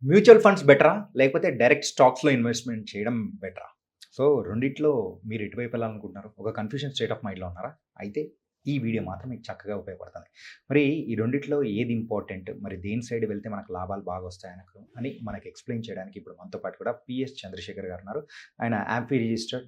Mutual funds బెటరా? లేకపోతే direct స్టాక్స్‌లో ఇన్వెస్ట్‌మెంట్ చేయడం బెటరా? సో, రెండిట్లో మీరు ఎటువైపు వెళ్ళాలనుకుంటున్నారు? ఒక కన్‌ఫ్యూజన్ స్టేట్ ఆఫ్ మైండ్‌లో ఉన్నారా? అయితే ఈ వీడియో మాత్రం మీకు చక్కగా ఉపయోగపడుతుంది. మరి ఈ రెండిట్లో ఏది ఇంపార్టెంట్? మరి దేని సైడ్ వెళ్తే మనకు లాభాలు బాగొస్తాయని మనకి ఎక్స్‌ప్లెయిన్ చేయడానికి ఇప్పుడు మనతో పాటు కూడా పిఎస్ చంద్రశేఖర్ గారు ఉన్నారు. ఆయన యాప్‌వి రిజిస్టర్డ్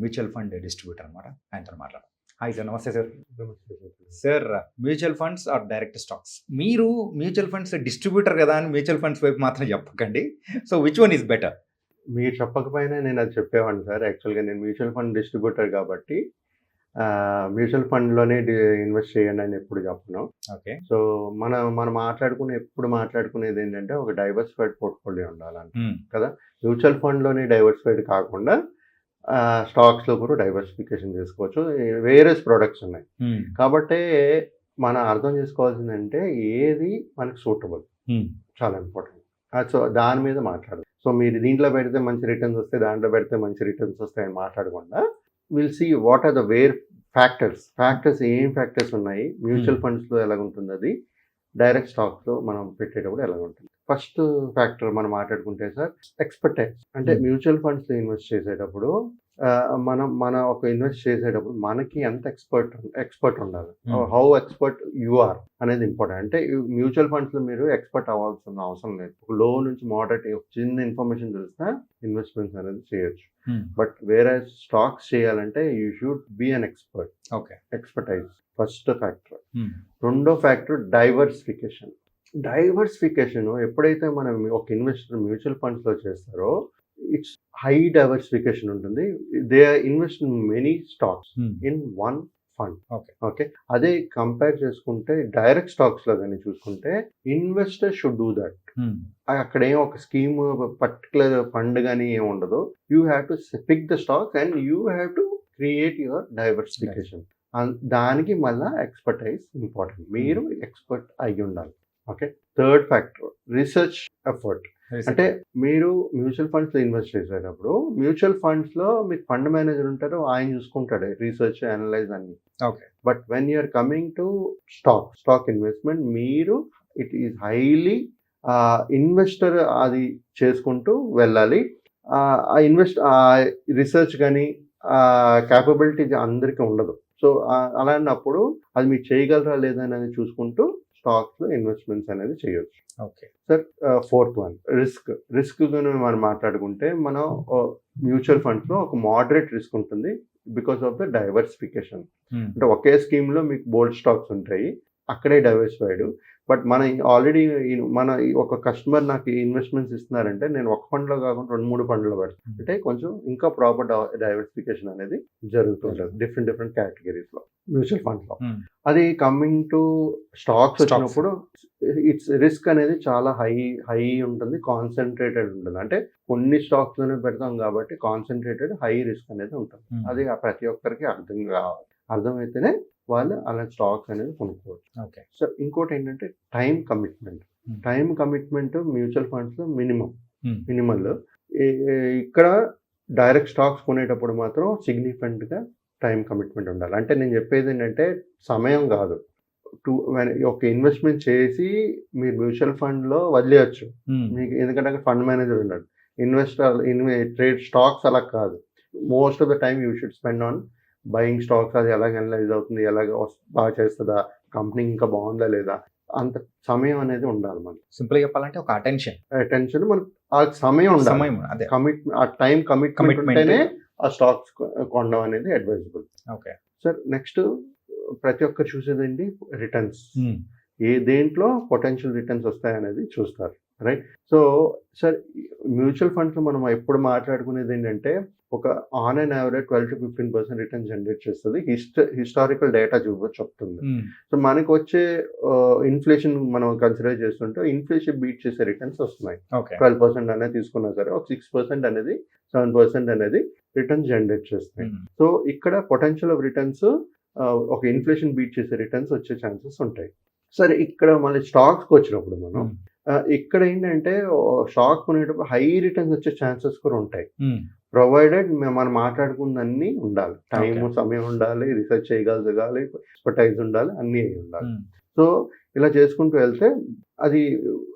మ్యూచువల్ ఫండ్ డిస్ట్రిబ్యూటర్ అనమాట. ఆయనతో మాట్లాడదాం. Hi sir. నమస్తే సార్. నమస్తే sir. Sir, mutual funds or direct stocks? మీరు మ్యూచువల్ ఫండ్స్ డిస్ట్రిబ్యూటర్ గదా అని మ్యూచువల్ ఫండ్స్ వైపు మాత్రం చెప్పకండి. So, which one is better? మీరు చెప్పకపోయినా నేను అది చెప్పేవాడిని సార్. యాక్చువల్‌గా నేను మ్యూచువల్ ఫండ్ డిస్ట్రిబ్యూటర్ కాబట్టి మ్యూచువల్ ఫండ్‌లోనే ఇన్వెస్ట్ చేయండి అని ఎప్పుడు చెప్పను. ఓకే. సో, మనం ఎప్పుడు మాట్లాడుకునేది ఏంటంటే ఒక డైవర్సిఫైడ్ పోర్ట్‌ఫోలియో ఉండాలని హ్మ్. కదా! మ్యూచువల్ ఫండ్‌లోనే డైవర్సిఫైడ్ కాకుండా స్టాక్స్‌లో కూడా డైవర్సిఫికేషన్ చేసుకోవచ్చు. వేరియస్ ప్రొడక్ట్స్ ఉన్నాయి. హ్మ్. కాబట్టే మనం అర్థం చేసుకోవాల్సిందంటే ఏది మనకు సూటబుల్ హ్మ్. చాలా ఇంపార్టెంట్. సో, దాని మీద మాట్లాడదాం. సో, మీరు దీంట్లో పెడితే మంచి రిటర్న్స్ వస్తాయి, దాంట్లో పెడితే మంచి రిటర్న్స్ వస్తాయని మాట్లాడకుండా will see what are the factors ఏం ఫ్యాక్టర్స్ ఉన్నాయి, మ్యూచువల్ ఫండ్స్‌లో ఎలాగుంటుంది అది, డైరెక్ట్ స్టాక్స్‌లో మనం పెట్టేటప్పుడు ఎలాగుంటుంది. ఫస్ట్ ఫ్యాక్టర్ మనం మాట్లాడుకుంటే సార్ ఎక్స్‌పర్టైజ్. అంటే మ్యూచువల్ ఫండ్స్‌లో ఇన్వెస్ట్ చేసేటప్పుడు మనం ఒక ఇన్వెస్ట్ చేసేటప్పుడు మనకి ఎంత ఎక్స్పర్ట్ ఉండాలి. హౌ ఎక్స్పర్ట్ యూ ఆర్ అనేది ఇంపార్టెంట్. అంటే మ్యూచువల్ ఫండ్స్‌లో మీరు ఎక్స్పర్ట్ అవ్వాల్సిన అవసరం లేదు. లో నుంచి మోడరేట్ చిన్న ఇన్ఫర్మేషన్ తెలిసినా ఇన్వెస్ట్‌మెంట్స్ అనేది చేయొచ్చు. బట్ వేరే స్టాక్స్ చేయాలంటే you should be an expert. Okay. Expertise first factor. రెండో ఫ్యాక్టర్ డైవర్సిఫికేషన్. ఎప్పుడైతే మనం ఒక ఇన్వెస్టర్ మ్యూచువల్ ఫండ్స్‌లో చేస్తారో ఇట్స్ హై డైవర్సిఫికేషన్ ఉంటుంది. They are invest in many stocks in one fund. Okay. అదే కంపేర్ చేసుకుంటే డైరెక్ట్ స్టాక్స్‌లో గాని చూసుకుంటే ఇన్వెస్టర్ షుడ్ డూ దట్. అక్కడ ఏం ఒక స్కీమ్ పర్టికులర్ ఫండ్ గాని ఏమి ఉండదు. You have to pick the stocks and you have to create your diversification. దానికి మళ్ళా ఎక్స్పర్టైజ్ ఇంపార్టెంట్. మీరు ఎక్స్పర్ట్ అయి ఉండాలి. Okay. Third factor research effort. అంటే మీరు మ్యూచువల్ ఫండ్స్‌లో ఇన్వెస్ట్ చేసేటప్పుడు మ్యూచువల్ ఫండ్స్‌లో మీకు ఫండ్ మేనేజర్ ఉంటారు. ఆయన చూసుకుంటాడు రీసెర్చ్, అనలైజ్ అన్ని. Okay. But when you are coming to stock investment మీరు ఇట్ ఈస్ హైలీ ఇన్వెస్టర్ అది చేసుకుంటూ వెళ్ళాలి. రీసెర్చ్ కానీ క్యాపబిలిటీ అందరికీ ఉండదు. సో, అలాంటప్పుడు అది మీరు చేయగలరా లేదా అనేది చూసుకుంటూ స్టాక్స్‌లో ఇన్వెస్ట్మెంట్స్ అనేది చేయొచ్చు. Okay. Sir, fourth one risk గురించి మనం మాట్లాడుకుంటే మనం మ్యూచువల్ ఫండ్స్‌లో ఒక మోడరేట్ రిస్క్ ఉంటుంది. Because of the diversification. అంటే ఒకే స్కీమ్‌లో మీకు బోల్డ్ స్టాక్స్ ఉంటాయి. అక్కడే డైవర్సిఫైడ్. బట్ ఆల్రెడీ మన ఒక కస్టమర్ నాకు ఇన్వెస్ట్మెంట్స్ ఇస్తున్నారంటే నేను ఒక ఫండ్‌లో కాకుండా 2, 3 ఫండ్‌లో పెడతాను. అంటే కొంచెం ఇంకా ప్రాపర్ డైవర్సిఫికేషన్ అనేది జరుగుతుంటది. డిఫరెంట్ కేటగిరీస్‌లో మ్యూచువల్ ఫండ్స్‌లో. అది కమింగ్ టు స్టాక్స్ వచ్చినప్పుడు ఇట్స్ రిస్క్ అనేది చాలా హై ఉంటుంది. కాన్సన్ట్రేటెడ్ ఉంటుంది. అంటే కొన్ని స్టాక్స్‌లోనే పెడతాం కాబట్టి కాన్సన్ట్రేటెడ్ హై రిస్క్ అనేది ఉంటుంది. అది ప్రతి ఒక్కరికి అర్థం కావాలి. అర్థమైతేనే వాళ్ళు అలాంటి స్టాక్స్ అనేది కొనుక్కోవచ్చు. ఓకే. సో, ఇంకోటి ఏంటంటే టైం కమిట్మెంట్ మ్యూచువల్ ఫండ్స్‌లో మినిమల్. ఇక్కడ డైరెక్ట్ స్టాక్స్ కొనేటప్పుడు మాత్రం సిగ్నిఫికెంట్‌గా టైం కమిట్మెంట్ ఉండాలి. అంటే నేను చెప్పేది ఏంటంటే సమయం కాదు. ఒక ఇన్వెస్ట్మెంట్ చేసి మీరు మ్యూచువల్ ఫండ్‌లో వదిలేయొచ్చు. మీకు ఎందుకంటే అక్కడ ఫండ్ మేనేజర్ ఉన్నాడు. ట్రేడ్ స్టాక్స్ అలా కాదు. Most of the time you should spend on buying stocks. అది ఎలాగ అనలైజ్ అవుతుంది, బాగా చేస్తుందా, కంపెనీ ఇంకా బాగుందా లేదా, అంత సమయం అనేది ఉండాలి మనకి. సింపుల్‌గా చెప్పాలంటే ఒక అటెన్షన్ మనకు ఆ సమయం ఉండాలి. అదే. ఆ టైం కమిట్మెంట్ ఉంటేనే ఆ స్టాక్స్ కొనడం అనేది అడ్వైజబుల్. ఓకే. సార్, నెక్స్ట్ ప్రతి ఒక్కరు చూసేదండి రిటర్న్స్. దేంట్లో పొటెన్షియల్ రిటర్న్స్ వస్తాయనేది చూస్తారు. రైట్. సో, సార్, మ్యూచువల్ ఫండ్స్‌లో మనం ఎప్పుడు మాట్లాడుకునేది ఏంటంటే ఒక on and average 12-15% return generate చేస్తుంది. హిస్టారికల్ డేటా చెప్తుంది. సో, మనకు వచ్చే ఇన్ఫ్లేషన్ మనం కన్సిడర్ చేస్తుంటే ఇన్ఫ్లేషన్ బీట్ చేసే రిటర్న్స్ వస్తున్నాయి. 12% అనేది తీసుకున్నా సరే ఒక 6% అనేది 7% అనేది రిటర్న్స్ జనరేట్ చేస్తున్నాయి. సో, ఇక్కడ పొటెన్షియల్ ఆఫ్ రిటర్న్స్ ఒక ఇన్ఫ్లేషన్ బీట్ చేసే రిటర్న్స్ వచ్చే ఛాన్సెస్ ఉంటాయి. సరే, ఇక్కడ మళ్ళీ స్టాక్స్‌కి వచ్చినప్పుడు మనం ఇక్కడ ఏంటంటే స్టాక్ కొనేటప్పుడు హై రిటర్న్స్ వచ్చే ఛాన్సెస్ కూడా ఉంటాయి. ప్రొవైడెడ్ మనం మాట్లాడుకున్నన్ని ఉండాలి. సమయం ఉండాలి, రీసెర్చ్ చేయగలగాలి, ఎక్స్పర్టైజ్ ఉండాలి, అన్నీ ఉండాలి. సో ఇలా చేసుకుంటూ వెళ్తే అది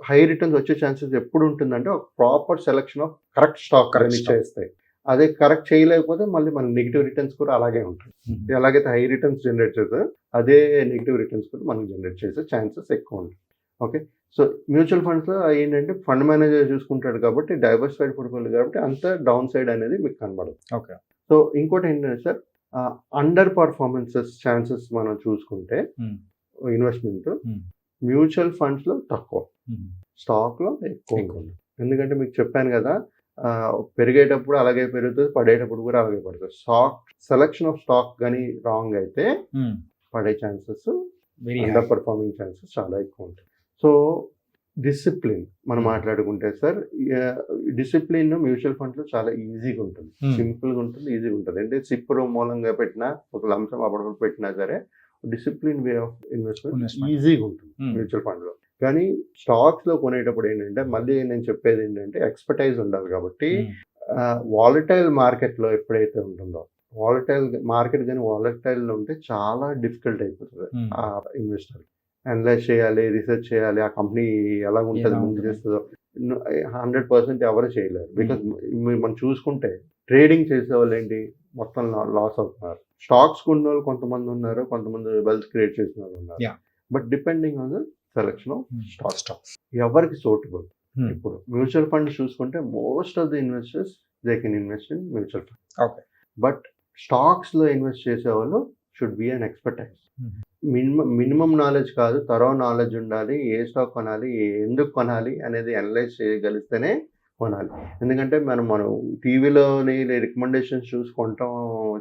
హై రిటర్న్స్ వచ్చే ఛాన్సెస్ ఎప్పుడు ఉంటుందంటే ఒక proper selection of correct stock Correct అనేది stock. చేస్తాయి. అదే కరెక్ట్ చేయలేకపోతే మళ్ళీ మన నెగిటివ్ రిటర్న్స్ కూడా అలాగే ఉంటాయి. ఎలాగైతే హై రిటర్న్స్ జనరేట్ చేస్తే అదే నెగిటివ్ రిటర్న్స్ కూడా మనకి జనరేట్ చేసే ఛాన్సెస్ ఎక్కువ ఉంటాయి. ఓకే, సో మ్యూచువల్ ఫండ్స్లో ఏంటంటే ఫండ్ మేనేజర్ చూసుకుంటాడు కాబట్టి డైవర్సిఫైడ్ పోర్ట్ఫోలియో కాబట్టి అంత డౌన్ సైడ్ అనేది మీకు కనబడదు. ఓకే. సో ఇంకోటి ఏంటంటే సార్ అండర్ పర్ఫార్మెన్సెస్ ఛాన్సెస్ మనం చూసుకుంటే ఇన్వెస్ట్మెంట్ మ్యూచువల్ ఫండ్స్లో తక్కువ, స్టాక్లో ఎక్కువ ఉంటుంది. ఎందుకంటే మీకు చెప్పాను కదా, పెరిగేటప్పుడు అలాగే పెరుగుతుంది, పడేటప్పుడు కూడా అలాగే పడుతుంది. స్టాక్ సెలెక్షన్ ఆఫ్ స్టాక్ కానీ రాంగ్ అయితే పడే ఛాన్సెస్, అండర్ పర్ఫార్మింగ్ ఛాన్సెస్ చాలా ఎక్కువ ఉంటాయి. సో డిసిప్లిన్ మనం మాట్లాడుకుంటే సార్, డిసిప్లిన్ మ్యూచువల్ ఫండ్స్లో చాలా ఈజీగా ఉంటుంది, సింపుల్గా ఉంటుంది, ఈజీగా ఉంటుంది. అంటే సిప్ మూలంగా పెట్టినా ఒక లంసం అప్పటికప్పుడు పెట్టినా సరే డిసిప్లిన్ వే ఆఫ్ ఇన్వెస్ట్మెంట్ ఈజీగా ఉంటుంది మ్యూచువల్ ఫండ్లో. కానీ స్టాక్స్లో కొనేటప్పుడు ఏంటంటే మళ్ళీ నేను చెప్పేది ఏంటంటే ఎక్స్పర్టైజ్ ఉండాలి. కాబట్టి వాలటైల్ మార్కెట్లో ఎప్పుడైతే ఉంటుందో, వాలటైల్ మార్కెట్ కానీ వాలటైల్లో ఉంటే చాలా డిఫికల్ట్ అయిపోతుంది ఆ ఇన్వెస్టర్. అనలైజ్ చేయాలి, రీసెర్చ్ చేయాలి, ఆ కంపెనీ ఎలా ఉంటుంది, ముందు చేస్తుందో 100% ఎవరు చేయలేరు. బికాజ్ మనం చూసుకుంటే ట్రేడింగ్ చేసే వాళ్ళు ఏంటి మొత్తం లాస్ అవుతున్నారు. స్టాక్స్ కొన్న వాళ్ళు కొంతమంది ఉన్నారు, కొంతమంది వెల్త్ క్రియేట్ చేసిన వాళ్ళు ఉన్నారు. But depending on the selection of stocks ఎవరికి సూటబుల్. ఇప్పుడు మ్యూచువల్ ఫండ్స్ చూసుకుంటే most of the investors they can invest in mutual fund. But స్టాక్స్లో ఇన్వెస్ట్ చేసే వాళ్ళు should be an expertise. Minimum knowledge కాదు, తరో నాలెడ్జ్ ఉండాలి. ఏ స్టాక్ కొనాలి, ఎందుకు కొనాలి అనేది అనలైజ్ చేయగలిస్తేనే కొనాలి. ఎందుకంటే మనం టీవీలోని రికమెండేషన్స్ చూసుకుంటాం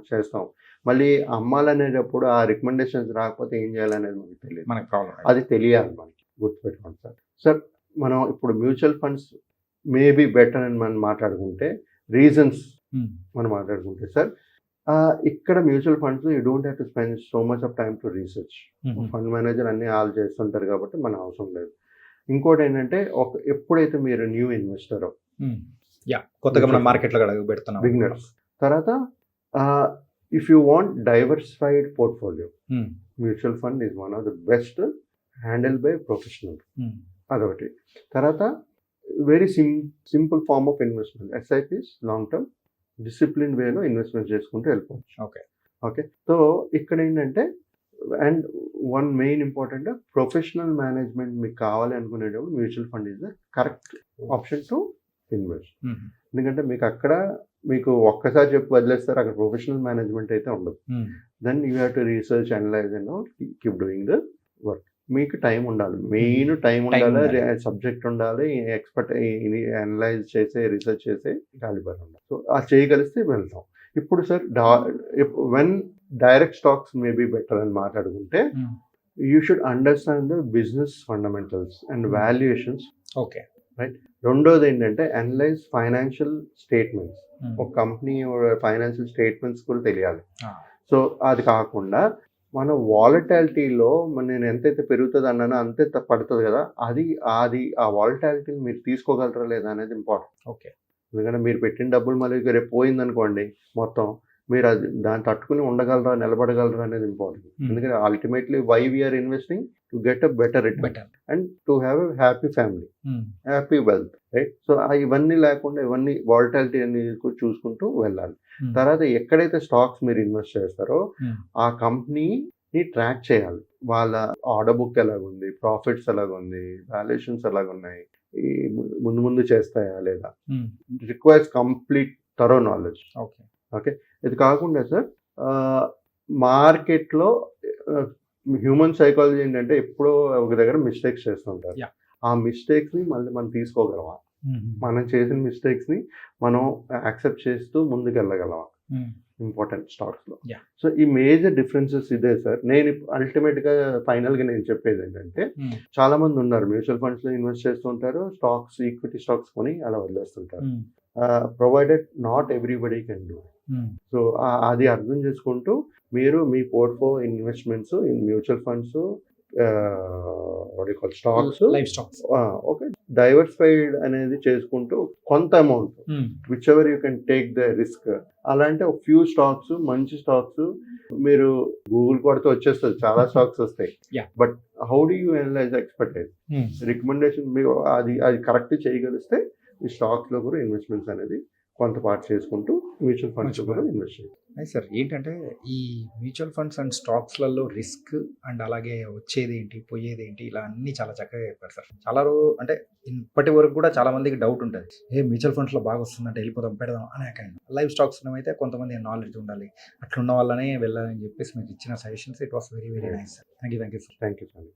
చేస్తాం, మళ్ళీ అమ్మాలనేటప్పుడు ఆ రికమెండేషన్స్ రాకపోతే ఏం చేయాలనేది మనకి తెలియదు, మనకి ప్రాబ్లం అది తెలియాలి మనకి. గుర్తుపెట్టుకోండి సార్. సార్ మనం ఇప్పుడు మ్యూచువల్ ఫండ్స్ మేబీ బెటర్ అని మనం మాట్లాడుకుంటే రీజన్స్ మనం మాట్లాడుకుంటే సార్, ఇక్కడ mutual funds you don't have to spend so much of time to research. Fund manager అన్ని ఆల్ చేస్తుంటారు కాబట్టి మన అవసరం లేదు. ఇంకోటి ఏంటంటే ఎప్పుడైతే మీరు న్యూ ఇన్వెస్టర్ కొత్తగా మనం మార్కెట్లో పెడుతున్నాం బిగినర్స్, తర్వాత if you want diversified portfolio, mutual fund is one of the best handle by professional. అదొకటి. తర్వాత very simple form of investment, SIPs, long term discipline వేలో ఇన్వెస్ట్మెంట్ చేసుకుంటూ వెళ్ళిపోవచ్చు. ఓకే, సో ఇక్కడ ఏంటంటే and one main important professional management మీకు కావాలి అనుకునేటప్పుడు mutual fund is the correct option to invest. ఎందుకంటే మీకు అక్కడ మీకు ఒక్కసారి చెప్పి వదిలేస్తారు, అక్కడ ప్రొఫెషనల్ మేనేజ్మెంట్ అయితే ఉండదు. Then you have to research, analyse and keep doing the work. మీకు టైం ఉండాలి, మెయిన్ టైం ఉండాలి, సబ్జెక్ట్ ఉండాలి, ఎక్స్పర్ట్ అనలైజ్ చేసే రీసెర్చ్ చేసే కాలిబర్ ఉండాలి. సో అది చేయగలిస్తే వెళ్తాం. ఇప్పుడు sir when direct stocks may be better అని మాట్లాడుకుంటే you should understand the business fundamentals and valuations. Okay, right. రెండోది ఏంటంటే అనలైజ్ ఫైనాన్షియల్ స్టేట్మెంట్స్. ఒక కంపెనీ ఫైనాన్షియల్ స్టేట్మెంట్స్ కూడా తెలియాలి. సో అది కాకుండా మన వాలటాలిటీలో నేను ఎంతైతే పెరుగుతుంది అన్నానో అంతే పడుతుంది కదా, అది ఆ వాలటాలిటీని మీరు తీసుకోగలరా లేదా అనేది ఇంపార్టెంట్. ఓకే, ఎందుకంటే మీరు పెట్టిన డబ్బులు మళ్ళీ రేపు పోయిందనుకోండి మొత్తం, మీరు అది దాన్ని తట్టుకుని ఉండగలరా, నిలబడగలరా అనేది ఇంపార్టెంట్. ఎందుకంటే ultimately why we are investing to get a better return and to have a happy family, happy wealth, right. So ఇవన్నీ లేకుండా ఇవన్నీ వాలటాలిటీ అనేది చూసుకుంటూ వెళ్ళాలి. తర్వాత ఎక్కడైతే స్టాక్స్ మీరు ఇన్వెస్ట్ చేస్తారో ఆ కంపెనీని ట్రాక్ చేయాలి. వాళ్ళ ఆర్డర్ బుక్ ఎలాగుంది, ప్రాఫిట్స్ ఎలాగుంది, వాల్యుయేషన్స్ ఎలాగున్నాయి, ముందు చేస్తాయా లేదా, requires complete thorough knowledge. Okay, ఇది కాకుండా సార్ మార్కెట్లో హ్యూమన్ సైకాలజీ ఏంటంటే ఎప్పుడో ఒక దగ్గర మిస్టేక్స్ చేస్తుంటారు. ఆ మిస్టేక్స్ని మళ్ళీ మనం తీసుకోగలమా, మనం చేసిన మిస్టేక్స్ని మనం యాక్సెప్ట్ చేస్తూ ముందుకు వెళ్ళగలమా, ఇంపార్టెంట్ స్టాక్స్లో. సో ఈ మేజర్ డిఫరెన్సెస్ ఇదే సార్. నేను అల్టిమేట్గా ఫైనల్గా నేను చెప్పేది ఏంటంటే చాలా మంది ఉన్నారు మ్యూచువల్ ఫండ్స్లో ఇన్వెస్ట్ చేస్తుంటారు, స్టాక్స్ ఈక్విటీ స్టాక్స్ కొని అలా వదిలేస్తుంటారు. Provided not everybody can do. So అది అర్థం చేసుకుంటూ మీరు మీ portfolio investments in mutual funds, stocks, okay, diversified అనేది చేసుకుంటూ కొంత amount whichever you can take the risk. అలాంటి ఒక ఫ్యూ స్టాక్స్, మంచి స్టాక్స్ మీరు గూగుల్ కొడితే వచ్చేస్తుంది, చాలా స్టాక్స్ వస్తాయి. But how do you analyse expertise recommendation మీరు అది కరెక్ట్ చేయగలిస్తే ఈ స్టాక్స్లో కూడా ఇన్వెస్ట్మెంట్స్ అనేది కొంత పార్ట్ చేసుకుంటూ మ్యూచువల్ ఫండ్స్లో కూడా ఇన్వెస్ట్ చేయాలి. అయితే సార్ ఏంటంటే ఈ మ్యూచువల్ ఫండ్స్ అండ్ స్టాక్స్లలో రిస్క్ అండ్ అలాగే వచ్చేది ఏంటి పోయేది ఏంటి ఇలా అన్ని చాలా చక్కగా చెప్పారు సార్. చాలా అంటే ఇప్పటి వరకు కూడా చాలా మందికి డౌట్ ఉంటుంది, మ్యూచువల్ ఫండ్స్లో బాగా వస్తుందంటే వెళ్ళిపోదాం పెడదాం అనే కైండ్. లైవ్ స్టాక్స్ అయితే కొంతమంది నాలెడ్జ్ ఉండాలి, అట్లున్న వాళ్ళనే వెళ్ళాలని చెప్పేసి మీకు ఇచ్చిన suggestions it was very very nice sir. Thank you sir. Thank you sir.